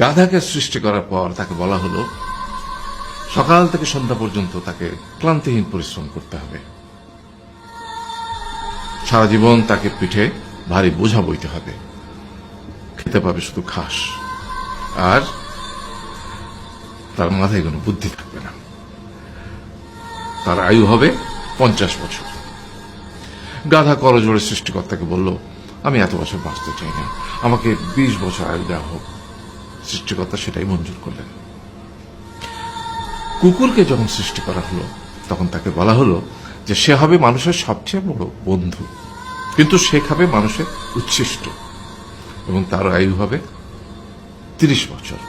গাধাকে সৃষ্টি করার পর তাকে বলা হলো সকাল থেকে সন্ধ্যা পর্যন্ত তাকে ক্লান্তিহীন পরিশ্রম করতে হবে, সারা জীবন তাকে পিঠে ভারী বোঝা বইতে হবে, খেতে পাবে শুধু ঘাস, আর তার মাথায় কোনো বুদ্ধি থাকবে না। তার আয়ু হবে 50 বছর। গাধা করজোড়ে সৃষ্টিকর্তাকে বলল, আমি এত বছর বাঁচতে চাই না, আমাকে 20 বছর আয়ু দেওয়া হোক। সৃষ্টিকর্তা সেটাই মঞ্জুর করলেন। কুকুরকে যখন সৃষ্টি করা হলো তখন তাকে বলা হলো যে সে হবে মানুষের সবচেয়ে বড় বন্ধু, কিন্তু সে খাবে মানুষের উচ্ছিষ্ট, এবং তার আয়ু হবে 30 বছর।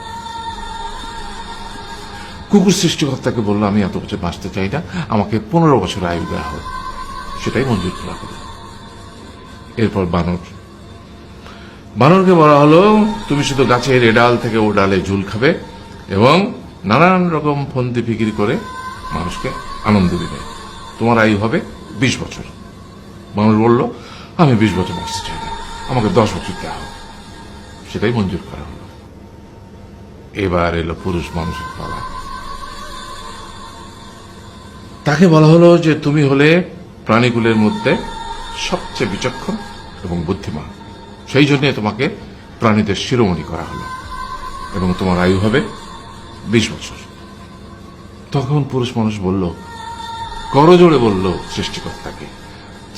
কুকুর সৃষ্টিকর্তাকে বলল, আমি এত বছর বাঁচতে চাই না, আমাকে 15 বছর আয়ু দেওয়া হোক। সেটাই মঞ্জুর করা হলো। এরপর বানরকে বলা হলো, তুমি শুধু গাছের এ ডাল থেকে ও ডালে ঝুল খাবে এবং নানান রকম ফন্দি ফিকির করে মানুষকে আনন্দ দিবে, তোমার আয়ু হবে 20 বছর। মানুষ বলল, আমি 20 বছর বাঁচতে চাই না, আমাকে 10 বছর দেওয়া হোক। সেটাই মঞ্জুর করা হলো। এবার এলো পুরুষ মানুষের পালা। তাকে বলা হলো যে তুমি হলে প্রাণীকুলের মধ্যে সবচেয়ে বিচক্ষণ এবং বুদ্ধিমান, সেই জন্য তোমাকে প্রাণীদের শিরোমণি করা হলো এবং তোমার আয়ু হবে 20 বছর। তখন পুরুষ মানুষ বলল, করজোড়ে বলল সৃষ্টিকর্তাকে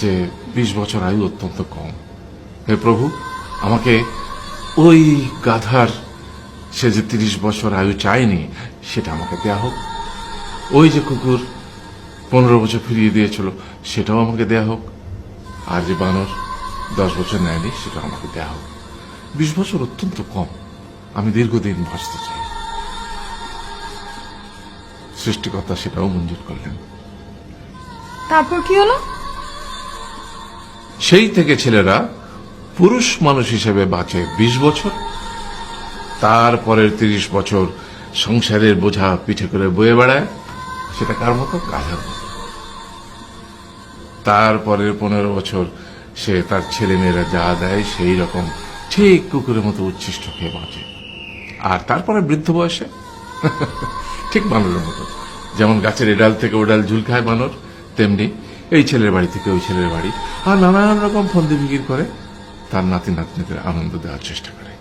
যে 20 বছর আয়ু অত্যন্ত কম, হে প্রভু, আমাকে ওই গাধার সে যে 30 বছর আয়ু চায়নি সেটা আমাকে দেয়া হোক, ওই যে কুকুর 15 বছর ফিরিয়ে দিয়েছিল সেটাও আমাকে দেয়া হোক, আর যে বানর 10 বছর নেয়নি সেটা আমাকে দেয়া হোক। 20 বছর অত্যন্ত কম, আমি দীর্ঘদিন বাঁচতে চাই। সৃষ্টিকর্তা সেটাও মঞ্জুর করলেন। তারপর কি হলো? সেই থেকে ছেলেরা পুরুষ মানুষ হিসেবে বাঁচে 20 বছর, তারপরের 30 বছর সংসারের বোঝা পিঠে করে বয়ে বেড়ায়, সেটা কার মতো? গাধার মতো। তারপরের 15 বছর সে তার ছেলে মেয়েরা যা দেয় সেই রকম ঠিক কুকুরের মতো উচ্ছিষ্ট খেয়ে বাঁচে। আর তারপরে বৃদ্ধ বয়সে ঠিক বানরের মতো, যেমন গাছের এডাল থেকে ওডাল ঝুল খায় বানর, তেমনি এই ছেলের বাড়ি থেকে ওই ছেলের বাড়ি, আর নানান রকম ফন্দি ফিকির করে তার নাতি নাতনিদের আনন্দ দেওয়ার চেষ্টা করে।